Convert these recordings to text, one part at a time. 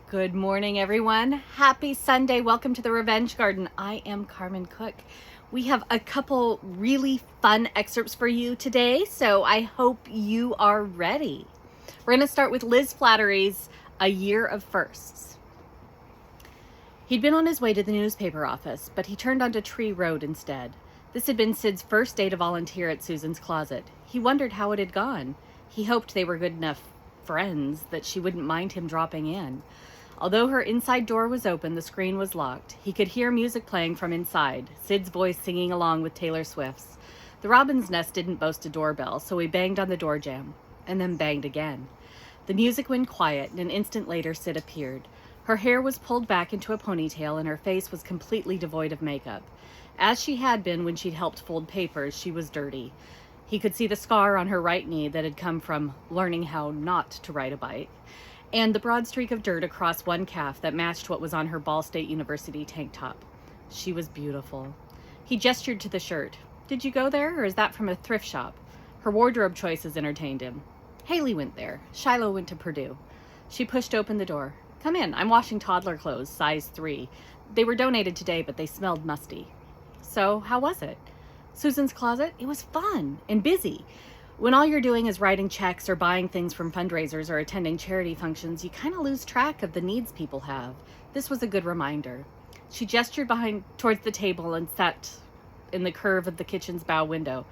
Good morning, everyone. Happy Sunday. Welcome to the Revenge Garden. I am Carmen Cook. We have a couple really fun excerpts for you today, so I hope you are ready. We're going to start with Liz Flaherty's A Year of Firsts. He'd been on his way to the newspaper office, but he turned onto Tree Road instead. This had been Sid's first day to volunteer at Susan's closet. He wondered how it had gone. He hoped they were good enough friends that she wouldn't mind him dropping in. Although her inside door was open, the screen was locked. He could hear music playing from inside, Sid's voice singing along with Taylor Swift's. The robin's nest didn't boast a doorbell, so he banged on the door jamb, and then banged again. The music went quiet, and an instant later Sid appeared. Her hair was pulled back into a ponytail, and her face was completely devoid of makeup. As she had been when she'd helped fold papers, she was dirty. He could see the scar on her right knee that had come from learning how not to ride a bike, and the broad streak of dirt across one calf that matched what was on her Ball State University tank top. She was beautiful. He gestured to the shirt. Did you go there, or is that from a thrift shop? Her wardrobe choices entertained him. Haley went there. Shiloh went to Purdue. She pushed open the door. Come in. I'm washing toddler clothes, size 3. They were donated today, but they smelled musty. So, how was it? Susan's closet? It was fun and busy. When all you're doing is writing checks or buying things from fundraisers or attending charity functions, you kind of lose track of the needs people have. This was a good reminder. She gestured towards the table and sat in the curve of the kitchen's bow window.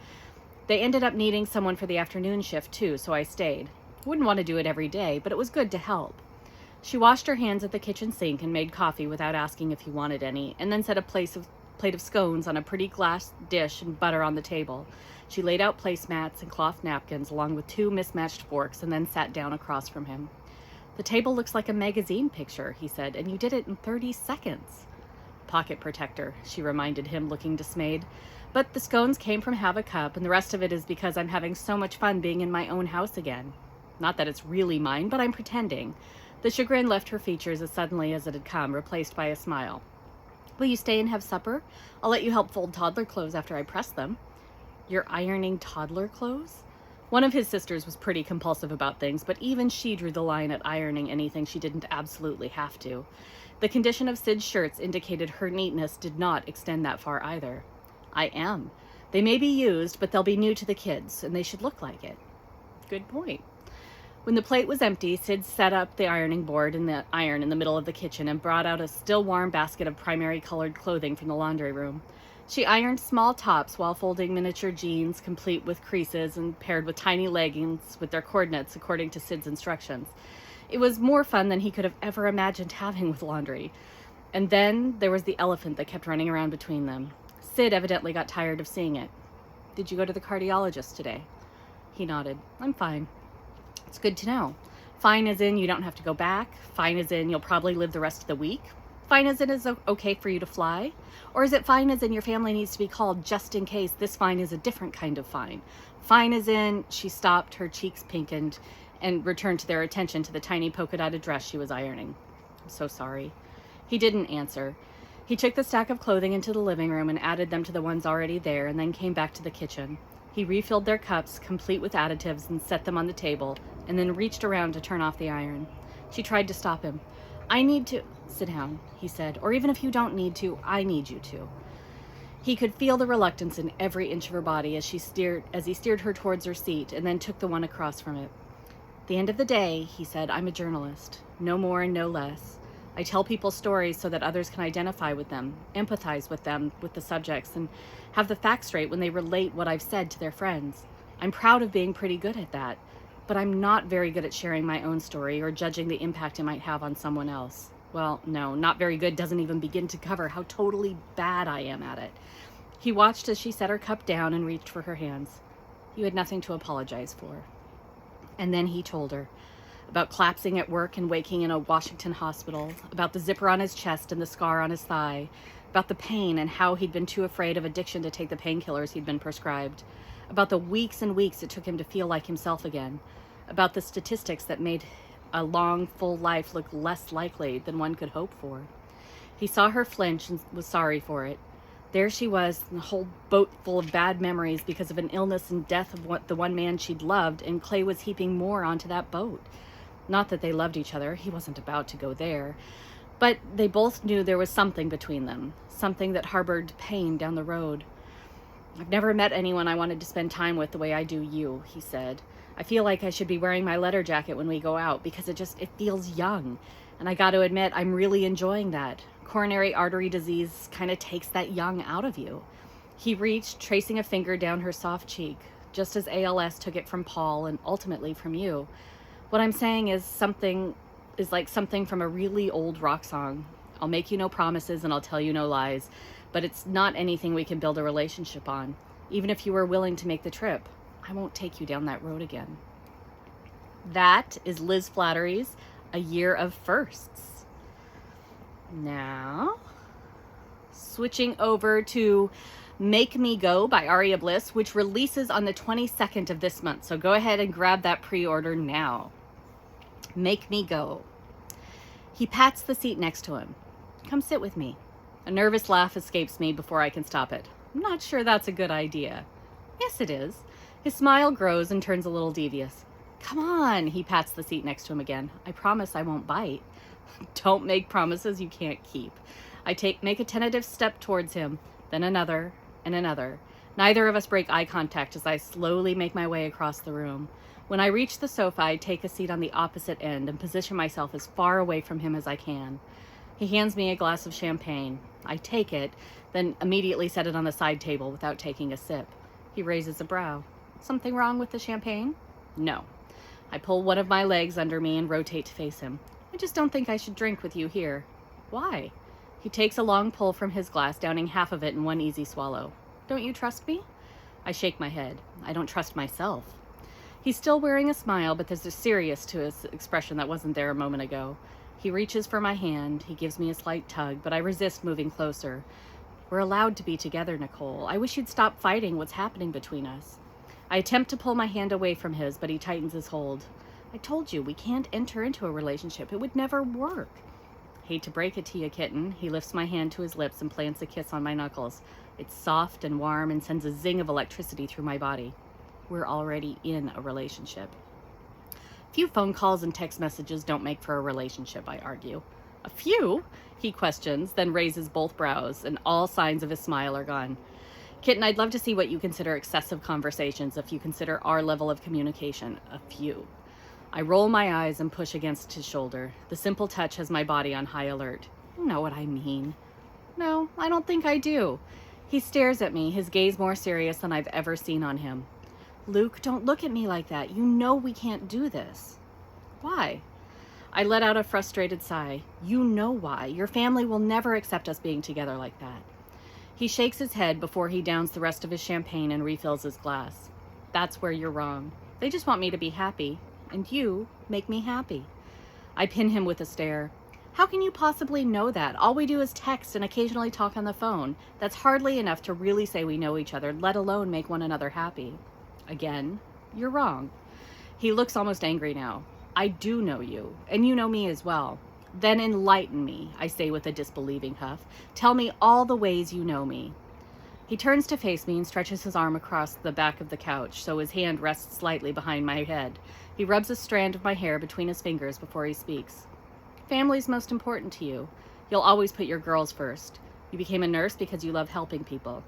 They ended up needing someone for the afternoon shift too, so I stayed. Wouldn't want to do it every day, but it was good to help. She washed her hands at the kitchen sink and made coffee without asking if he wanted any, and then set a plate of scones on a pretty glass dish and butter on the table. She laid out placemats and cloth napkins along with 2 mismatched forks and then sat down across from him. The table looks like a magazine picture, he said, and you did it in 30 seconds. Pocket protector, she reminded him, looking dismayed. But the scones came from Have a Cup, and the rest of it is because I'm having so much fun being in my own house again. Not that it's really mine, but I'm pretending. The chagrin left her features as suddenly as it had come, replaced by a smile. Will you stay and have supper? I'll let you help fold toddler clothes after I press them. You're ironing toddler clothes? One of his sisters was pretty compulsive about things, but even she drew the line at ironing anything she didn't absolutely have to. The condition of Sid's shirts indicated her neatness did not extend that far either. I am. They may be used, but they'll be new to the kids, and they should look like it. Good point. When the plate was empty, Sid set up the ironing board and the iron in the middle of the kitchen and brought out a still warm basket of primary colored clothing from the laundry room. She ironed small tops while folding miniature jeans, complete with creases and paired with tiny leggings with their coordinates according to Sid's instructions. It was more fun than he could have ever imagined having with laundry. And then there was the elephant that kept running around between them. Sid evidently got tired of seeing it. Did you go to the cardiologist today? He nodded. I'm fine. It's good to know. Fine as in you don't have to go back. Fine as in you'll probably live the rest of the week. Fine as in it's okay for you to fly? Or is it fine as in your family needs to be called just in case this fine is a different kind of fine? Fine as in, she stopped, her cheeks pinkened, and returned their attention to the tiny polka-dotted dress she was ironing. I'm so sorry. He didn't answer. He took the stack of clothing into the living room and added them to the ones already there, and then came back to the kitchen. He refilled their cups, complete with additives, and set them on the table, and then reached around to turn off the iron. She tried to stop him. I need to... Sit down, he said, or even if you don't need to, I need you to. He could feel the reluctance in every inch of her body as he steered her towards her seat and then took the one across from it. At the end of the day, he said, I'm a journalist. No more and no less. I tell people stories so that others can identify with them, empathize with them, with the subjects, and have the facts straight when they relate what I've said to their friends. I'm proud of being pretty good at that, but I'm not very good at sharing my own story or judging the impact it might have on someone else. Well, no, not very good doesn't even begin to cover how totally bad I am at it. He watched as she set her cup down and reached for her hands. You had nothing to apologize for. And then he told her about collapsing at work and waking in a Washington hospital, about the zipper on his chest and the scar on his thigh, about the pain and how he'd been too afraid of addiction to take the painkillers he'd been prescribed, about the weeks and weeks it took him to feel like himself again, about the statistics that made a long, full life look less likely than one could hope for. He saw her flinch and was sorry for it. There she was, a whole boat full of bad memories because of an illness and death of the one man she'd loved, and Clay was heaping more onto that boat. Not that they loved each other. He wasn't about to go there. But they both knew there was something between them, something that harbored pain down the road. I've never met anyone I wanted to spend time with the way I do you, he said. I feel like I should be wearing my leather jacket when we go out because it feels young. And I got to admit, I'm really enjoying that. Coronary artery disease kind of takes that young out of you. He reached, tracing a finger down her soft cheek, just as ALS took it from Paul and ultimately from you. What I'm saying is like something from a really old rock song. I'll make you no promises and I'll tell you no lies, but it's not anything we can build a relationship on. Even if you were willing to make the trip, I won't take you down that road again. That is Liz Flaherty's A Year of Firsts. Now, switching over to Make Me Go by Aria Bliss, which releases on the 22nd of this month. So go ahead and grab that pre-order now. Make Me Go. He pats the seat next to him. Come sit with me. A nervous laugh escapes me before I can stop it. I'm not sure that's a good idea. Yes, it is. His smile grows and turns a little devious. Come on, he pats the seat next to him again. I promise I won't bite. Don't make promises you can't keep. I make a tentative step towards him, then another and another. Neither of us break eye contact as I slowly make my way across the room. When I reach the sofa, I take a seat on the opposite end and position myself as far away from him as I can. He hands me a glass of champagne. I take it, then immediately set it on the side table without taking a sip. He raises a brow. Something wrong with the champagne? No. I pull one of my legs under me and rotate to face him. I just don't think I should drink with you here. Why? He takes a long pull from his glass, downing half of it in one easy swallow. Don't you trust me? I shake my head. I don't trust myself. He's still wearing a smile, but there's a serious to his expression that wasn't there a moment ago. He reaches for my hand. He gives me a slight tug, but I resist moving closer. We're allowed to be together, Nicole. I wish you'd stop fighting what's happening between us. I attempt to pull my hand away from his, but he tightens his hold. I told you, we can't enter into a relationship. It would never work. Hate to break it to you, kitten. He lifts my hand to his lips and plants a kiss on my knuckles. It's soft and warm and sends a zing of electricity through my body. We're already in a relationship. A few phone calls and text messages don't make for a relationship, I argue. A few? He questions, then raises both brows, and all signs of his smile are gone. Kitten, I'd love to see what you consider excessive conversations if you consider our level of communication a few. I roll my eyes and push against his shoulder. The simple touch has my body on high alert. You know what I mean. No, I don't think I do. He stares at me, his gaze more serious than I've ever seen on him. Luke, don't look at me like that. You know we can't do this. Why? I let out a frustrated sigh. You know why. Your family will never accept us being together like that. He shakes his head before he downs the rest of his champagne and refills his glass. That's where you're wrong. They just want me to be happy, and you make me happy. I pin him with a stare. How can you possibly know that? All we do is text and occasionally talk on the phone. That's hardly enough to really say we know each other, let alone make one another happy. Again, you're wrong. He looks almost angry now. I do know you, and you know me as well. Then enlighten me, I say with a disbelieving huff. Tell me all the ways you know me. He turns to face me and stretches his arm across the back of the couch so his hand rests slightly behind my head. He rubs a strand of my hair between his fingers before he speaks. Family's most important to you. You'll always put your girls first. You became a nurse because you love helping people.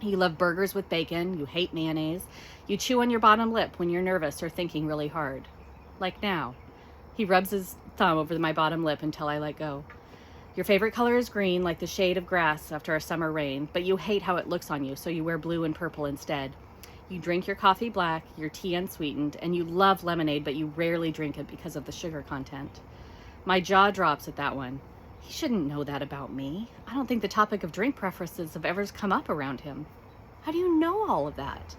You love burgers with bacon. You hate mayonnaise. You chew on your bottom lip when you're nervous or thinking really hard. Like now. He rubs his thumb over my bottom lip until I let go. Your favorite color is green, like the shade of grass after a summer rain, but you hate how it looks on you, so you wear blue and purple instead. You drink your coffee black, your tea unsweetened, and you love lemonade, but you rarely drink it because of the sugar content. My jaw drops at that one. He shouldn't know that about me. I don't think the topic of drink preferences have ever come up around him. How do you know all of that?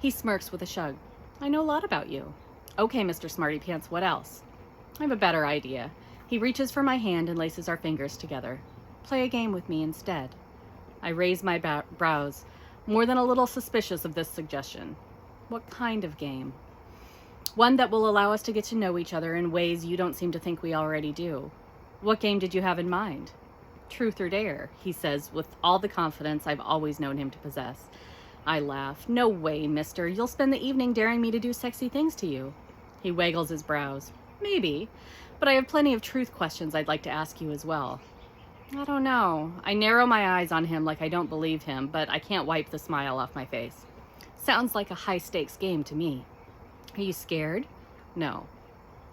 He smirks with a shrug. I know a lot about you. Okay, Mr. Smarty Pants, what else? I have a better idea. He reaches for my hand and laces our fingers together. Play a game with me instead. I raise my brows, more than a little suspicious of this suggestion. What kind of game? One that will allow us to get to know each other in ways you don't seem to think we already do. What game did you have in mind? Truth or dare, he says with all the confidence I've always known him to possess. I laugh. No way, mister. You'll spend the evening daring me to do sexy things to you. He waggles his brows. Maybe, but I have plenty of truth questions I'd like to ask you as well. I don't know. I narrow my eyes on him like I don't believe him, but I can't wipe the smile off my face. Sounds like a high-stakes game to me. Are you scared? No.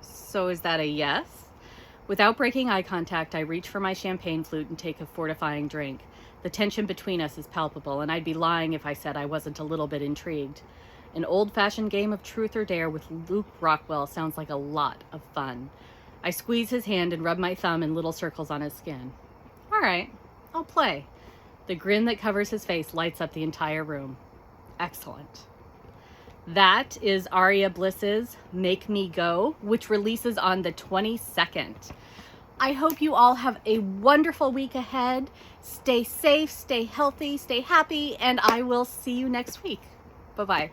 So is that a yes? Without breaking eye contact, I reach for my champagne flute and take a fortifying drink. The tension between us is palpable, and I'd be lying if I said I wasn't a little bit intrigued. An old-fashioned game of truth or dare with Luke Rockwell sounds like a lot of fun. I squeeze his hand and rub my thumb in little circles on his skin. All right, I'll play. The grin that covers his face lights up the entire room. Excellent. That is Aria Bliss's Make Me Go, which releases on the 22nd. I hope you all have a wonderful week ahead. Stay safe, stay healthy, stay happy, and I will see you next week. Bye-bye.